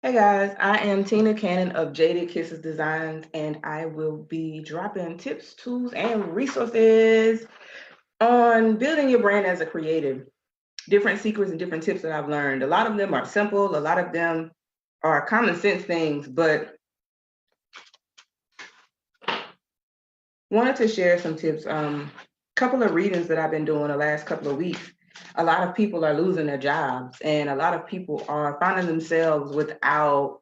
Hey guys, I am Tina Cannon of Jaded Kisses Designs, and I will be dropping tips, tools, and resources on building your brand as a creative. Different secrets and different tips that I've learned. A lot of them are simple, a lot of them are common sense things, but wanted to share some tips. Couple of readings that I've been doing the last couple of weeks. A lot of people are losing their jobs, and a lot of people are finding themselves without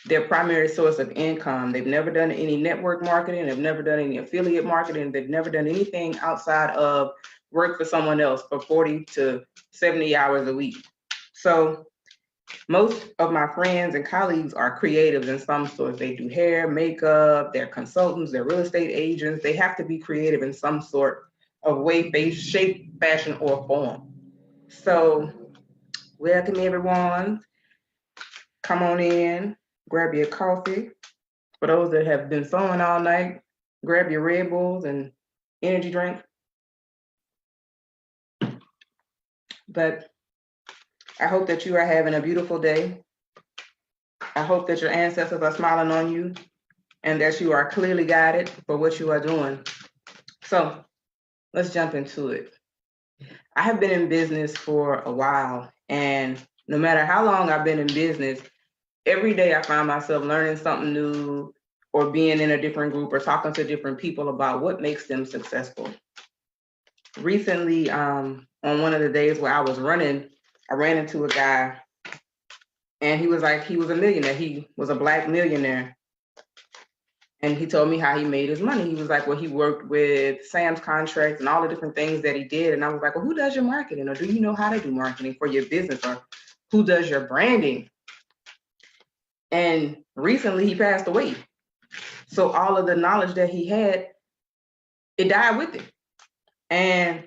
their primary source of income. They've never done any network marketing, they've never done any affiliate marketing, they've never done anything outside of work for someone else for 40 to 70 hours a week. So most of my friends and colleagues are creatives in some sort. They do hair, makeup, they're consultants, they're real estate agents. They have to be creative in some sort of way, shape, fashion, or form. So welcome everyone. Come on in, grab your coffee. For those that have been sewing all night, grab your Red Bulls and energy drink. But I hope that you are having a beautiful day. I hope that your ancestors are smiling on you and that you are clearly guided for what you are doing. So let's jump into it. I have been in business for a while, and no matter how long I've been in business, every day I find myself learning something new or being in a different group or talking to different people about what makes them successful. Recently, on one of the days where I was running, I ran into a guy and he was like, he was a millionaire. He was a Black millionaire. And he told me how he made his money. He was like, well, he worked with Sam's contracts and all the different things that he did. And I was like, well, who does your marketing? Or do you know how to do marketing for your business? Or who does your branding? And recently he passed away. So all of the knowledge that he had, it died with him. And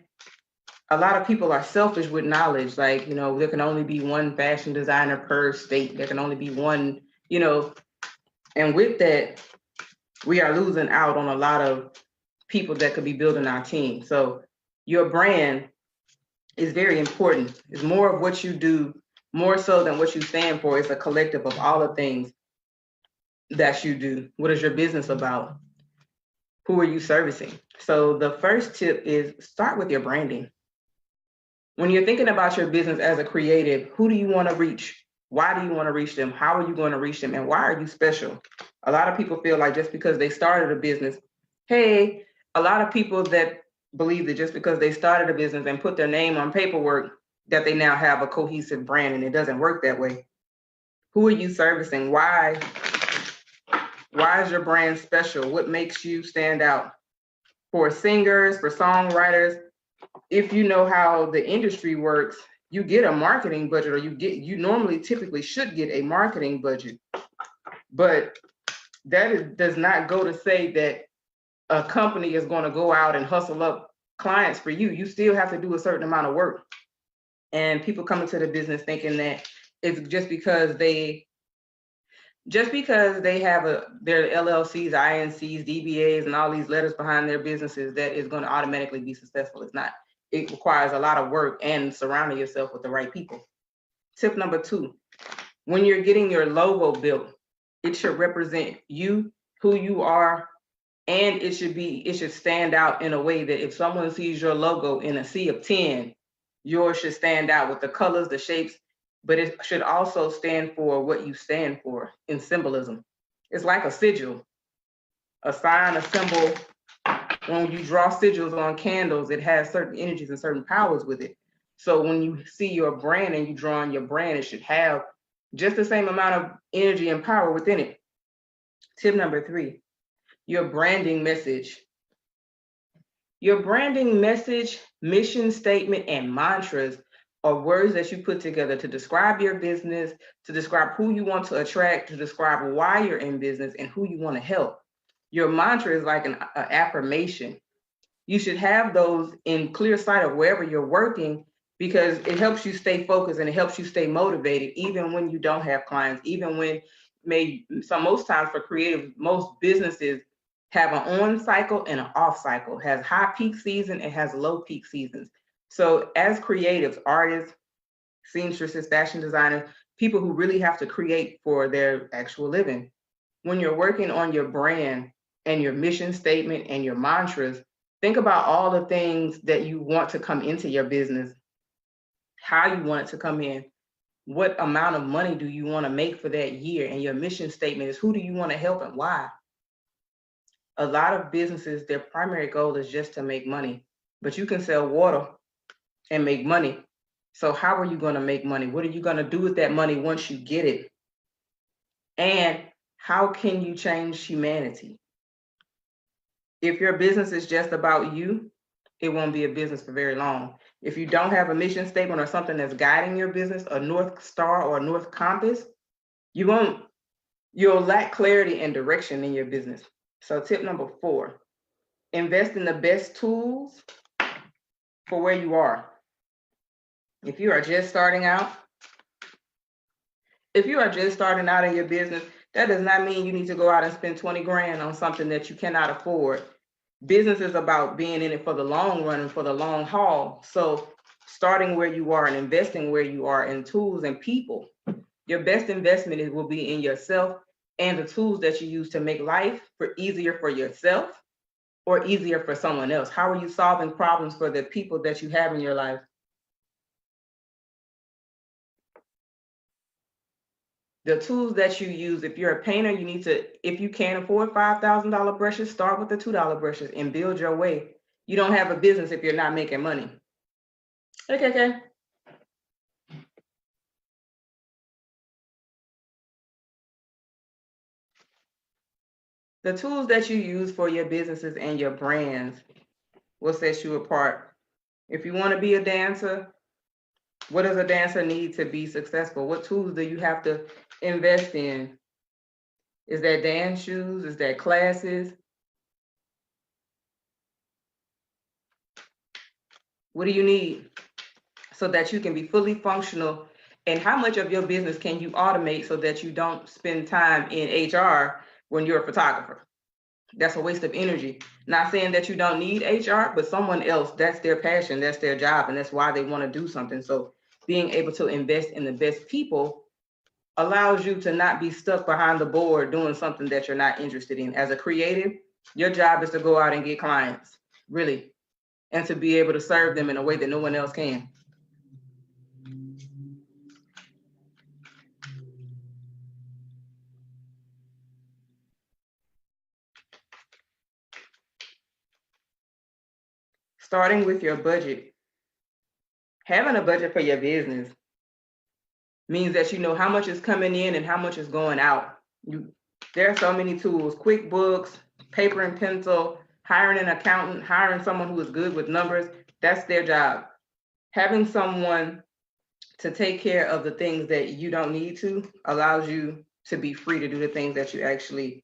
a lot of people are selfish with knowledge. Like, there can only be one fashion designer per state. There can only be one, and with that, we are losing out on a lot of people that could be building our team. So your brand is very important. It's more of what you do, more so than what you stand for. It's a collective of all the things that you do. What is your business about? Who are you servicing? So the first tip is start with your branding. When you're thinking about your business as a creative, who do you want to reach? Why do you want to reach them? How are you going to reach them? And why are you special? A lot of people feel like just because they started a business, a lot of people that believe that just because they started a business and put their name on paperwork, that they now have a cohesive brand, and it doesn't work that way. Who are you servicing? Why is your brand special? What makes you stand out? For singers, for songwriters, if you know how the industry works, you get a marketing budget, or you normally typically should get a marketing budget. But that does not go to say that a company is going to go out and hustle up clients for you. You still have to do a certain amount of work. And people come into the business thinking that it's just because they have their LLCs, INCs, DBAs, and all these letters behind their businesses, that is going to automatically be successful. It's not. It requires a lot of work and surrounding yourself with the right people. Tip number 2, when you're getting your logo built, it should represent you, who you are, and it should stand out in a way that if someone sees your logo in a sea of 10, yours should stand out with the colors, the shapes, but it should also stand for what you stand for in symbolism. It's like a sigil, a sign, a symbol. When you draw sigils on candles, it has certain energies and certain powers with it. So when you see your brand and you draw on your brand, it should have just the same amount of energy and power within it. Tip number 3, your branding message. Your branding message, mission statement, and mantras are words that you put together to describe your business, to describe who you want to attract, to describe why you're in business and who you want to help. Your mantra is like an affirmation. You should have those in clear sight of wherever you're working, because it helps you stay focused and it helps you stay motivated, even when you don't have clients, even when most times for creative, most businesses have an on cycle and an off cycle, has high peak season and has low peak seasons. So as creatives, artists, seamstresses, fashion designers, people who really have to create for their actual living. When you're working on your brand and your mission statement and your mantras, think about all the things that you want to come into your business, how you want it to come in, what amount of money do you want to make for that year, and your mission statement is who do you want to help and why. A lot of businesses, their primary goal is just to make money, but you can sell water and make money. So how are you going to make money? What are you going to do with that money once you get it? And how can you change humanity? If your business is just about you, it won't be a business for very long. If you don't have a mission statement or something that's guiding your business, a North Star or a North Compass, you'll lack clarity and direction in your business. So tip number 4, invest in the best tools for where you are. If you are just starting out in your business, that does not mean you need to go out and spend 20 grand on something that you cannot afford. Business is about being in it for the long run and for the long haul. So starting where you are and investing where you are in tools and people, your best investment will be in yourself and the tools that you use to make life easier for yourself or easier for someone else. How are you solving problems for the people that you have in your life? The tools that you use, if you're a painter, you need to, if you can't afford $5,000 brushes, start with the $2 brushes and build your way. You don't have a business if you're not making money. Okay. The tools that you use for your businesses and your brands will set you apart. If you want to be a dancer, what does a dancer need to be successful? What tools do you have to invest in? Is that dance shoes? Is that classes? What do you need so that you can be fully functional? And how much of your business can you automate so that you don't spend time in HR when you're a photographer? That's a waste of energy. Not saying that you don't need HR, but someone else, that's their passion, that's their job, and that's why they want to do something. So being able to invest in the best people allows you to not be stuck behind the board doing something that you're not interested in. As a creative, your job is to go out and get clients, really, and to be able to serve them in a way that no one else can. Starting with your budget. Having a budget for your business means that you know how much is coming in and how much is going out. There are so many tools, QuickBooks, paper and pencil, hiring an accountant, hiring someone who is good with numbers. That's their job. Having someone to take care of the things that you don't need to allows you to be free to do the things that you actually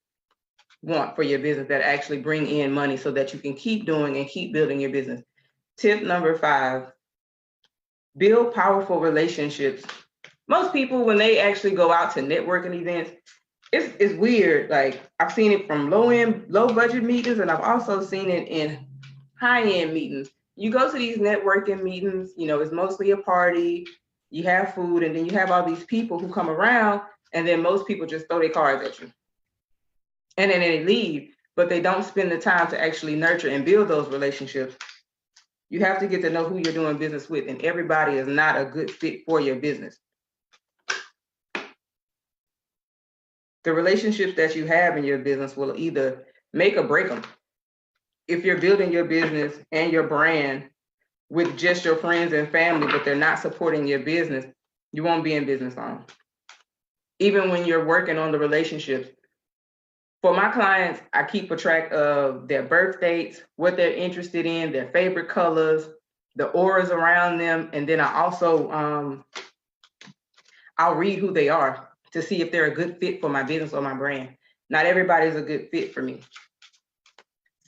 want for your business, that actually bring in money so that you can keep doing and keep building your business. Tip number 5, build powerful relationships. Most people, when they actually go out to networking events, it's weird. Like, I've seen it from low budget meetings, and I've also seen it in high-end meetings. You go to these networking meetings, it's mostly a party, you have food, and then you have all these people who come around, and then most people just throw their cards at you. And then they leave, but they don't spend the time to actually nurture and build those relationships. You have to get to know who you're doing business with, and everybody is not a good fit for your business. The relationships that you have in your business will either make or break them. If you're building your business and your brand with just your friends and family, but they're not supporting your business, you won't be in business long. Even when you're working on the relationships. For my clients, I keep a track of their birth dates, what they're interested in, their favorite colors, the auras around them, and then I also, I'll read who they are to see if they're a good fit for my business or my brand. Not everybody's a good fit for me.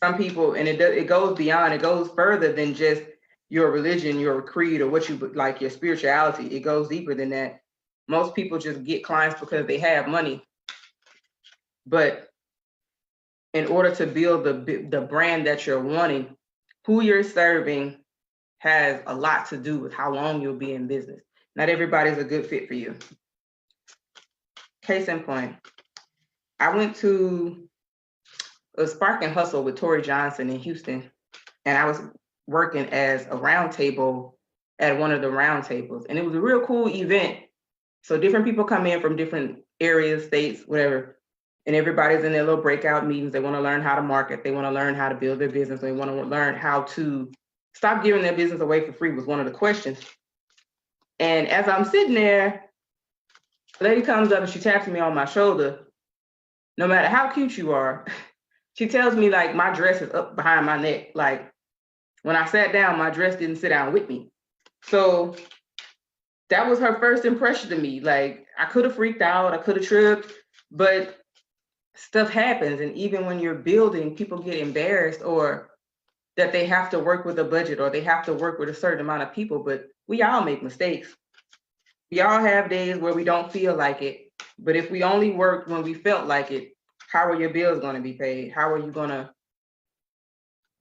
Some people, and it goes beyond, it goes further than just your religion, your creed, or what you like, your spirituality. It goes deeper than that. Most people just get clients because they have money. But in order to build the brand that you're wanting, who you're serving has a lot to do with how long you'll be in business. Not everybody's a good fit for you. case in point, I went to a Spark and Hustle with Tori Johnson in Houston, and I was working as a roundtable at one of the roundtables, and it was a real cool event. So different people come in from different areas, states, whatever, and everybody's in their little breakout meetings. They want to learn how to market. They want to learn how to build their business. They want to learn how to stop giving their business away for free was one of the questions. And as I'm sitting there, a lady comes up and she taps me on my shoulder. No matter how cute you are, she tells me like my dress is up behind my neck. Like when I sat down, my dress didn't sit down with me. So that was her first impression to me. Like I could have freaked out, I could have tripped, but stuff happens. And even when you're building, people get embarrassed or that they have to work with a budget or they have to work with a certain amount of people, but we all make mistakes. We all have days where we don't feel like it, but if we only worked when we felt like it, how are your bills going to be paid? How are you going to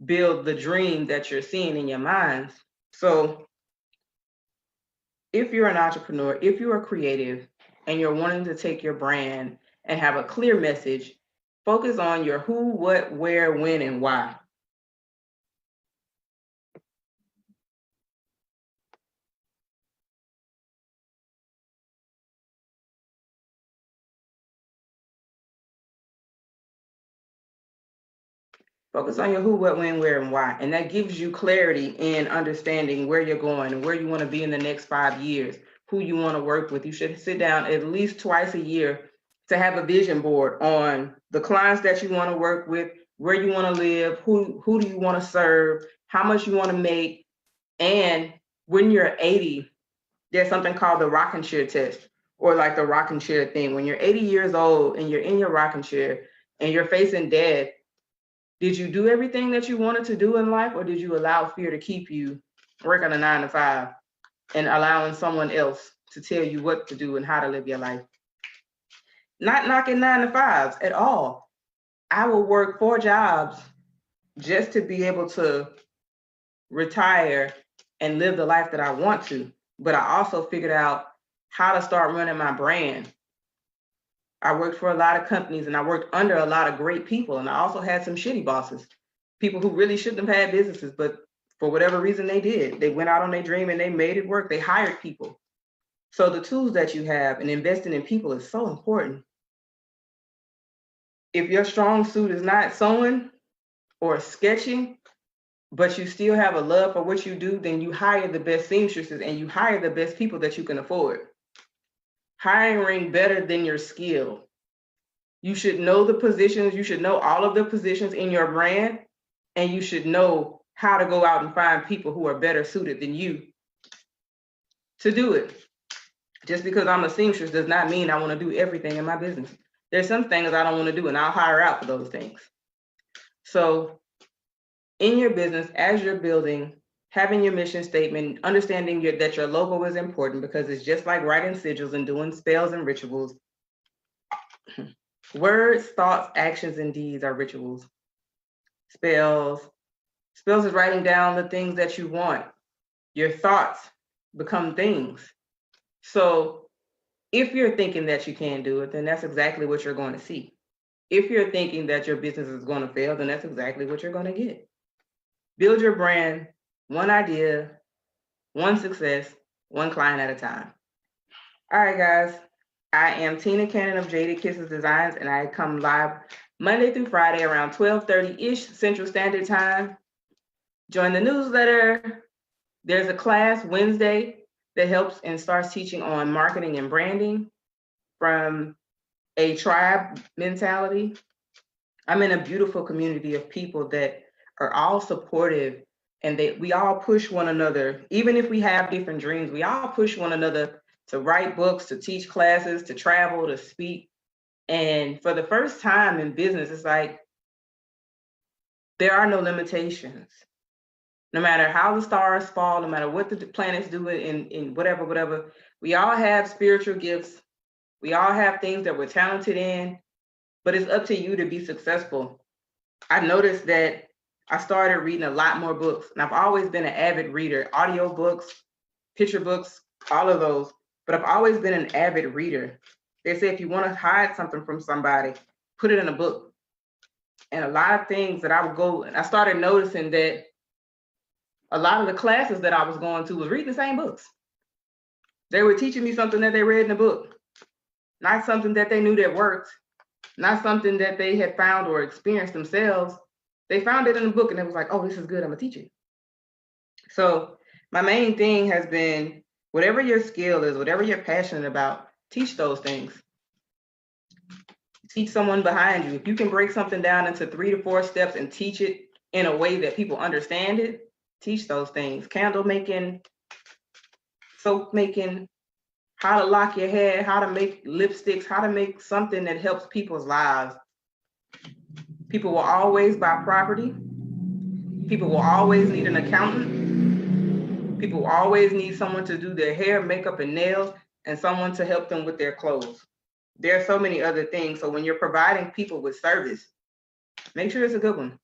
build the dream that you're seeing in your minds? So if you're an entrepreneur, if you're creative and you're wanting to take your brand and have a clear message, focus on your who, what, where, when, and why. Focus on your who, what, when, where, and why. And that gives you clarity in understanding where you're going and where you want to be in the next 5 years, who you want to work with. You should sit down at least twice a year to have a vision board on the clients that you want to work with, where you want to live, who do you want to serve, how much you want to make. And when you're 80, there's something called the rocking chair test, or like the rocking chair thing. When you're 80 years old and you're in your rocking chair and you're facing death, did you do everything that you wanted to do in life, or did you allow fear to keep you working a 9 to 5 and allowing someone else to tell you what to do and how to live your life? Not knocking 9 to 5s at all. I will work 4 jobs just to be able to retire and live the life that I want to. But I also figured out how to start running my brand. I worked for a lot of companies and I worked under a lot of great people. And I also had some shitty bosses, people who really shouldn't have had businesses, but for whatever reason they did. They went out on their dream and they made it work. They hired people. So the tools that you have and investing in people is so important. If your strong suit is not sewing or sketching, but you still have a love for what you do, then you hire the best seamstresses and you hire the best people that you can afford. Hiring better than your skill. You should know the positions, you should know all of the positions in your brand, and you should know how to go out and find people who are better suited than you to do it. Just because I'm a seamstress does not mean I want to do everything in my business. There's some things I don't want to do, and I'll hire out for those things. So in your business, as you're building, having your mission statement, understanding that your logo is important, because it's just like writing sigils and doing spells and rituals. Words, thoughts, actions, and deeds are rituals. Spells is writing down the things that you want. Your thoughts become things. So if you're thinking that you can't do it, then that's exactly what you're going to see. If you're thinking that your business is going to fail, then that's exactly what you're going to get. Build your brand, one idea, one success, one client at a time. All right, guys. I am Tina Cannon of Jaded Kisses Designs, and I come live Monday through Friday around 12:30-ish Central Standard Time. Join the newsletter. There's a class Wednesday that helps and starts teaching on marketing and branding from a tribe mentality. I'm in a beautiful community of people that are all supportive, and we all push one another. Even if we have different dreams, we all push one another to write books, to teach classes, to travel, to speak. And for the first time in business, it's like there are no limitations. No matter how the stars fall, no matter what the planets do in whatever, we all have spiritual gifts. We all have things that we're talented in, but it's up to you to be successful. I noticed that I started reading a lot more books, and I've always been an avid reader, audio books, picture books, all of those, but I've always been an avid reader They say if you want to hide something from somebody, put it in a book. And a lot of things that I would go, and I started noticing that a lot of the classes that I was going to was reading the same books. They were teaching me something that they read in the book, not something that they knew that worked, not something that they had found or experienced themselves. They found it in the book and it was like, oh, this is good, I'm gonna teach it. So my main thing has been, whatever your skill is, whatever you're passionate about, teach those things. Teach someone behind you. If you can break something down into 3 to 4 steps and teach it in a way that people understand it, teach those things. Candle making, soap making, how to lock your hair, how to make lipsticks, how to make something that helps people's lives. People will always buy property. People will always need an accountant. People will always need someone to do their hair, makeup, and nails, and someone to help them with their clothes. There are so many other things. So when you're providing people with service, make sure it's a good one.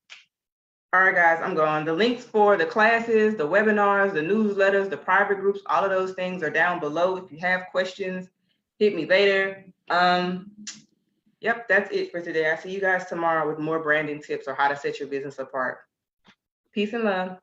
All right, guys, I'm gone. The links for the classes, the webinars, the newsletters, the private groups, all of those things are down below. If you have questions, hit me later. Yep, that's it for today. I'll see you guys tomorrow with more branding tips or how to set your business apart. Peace and love.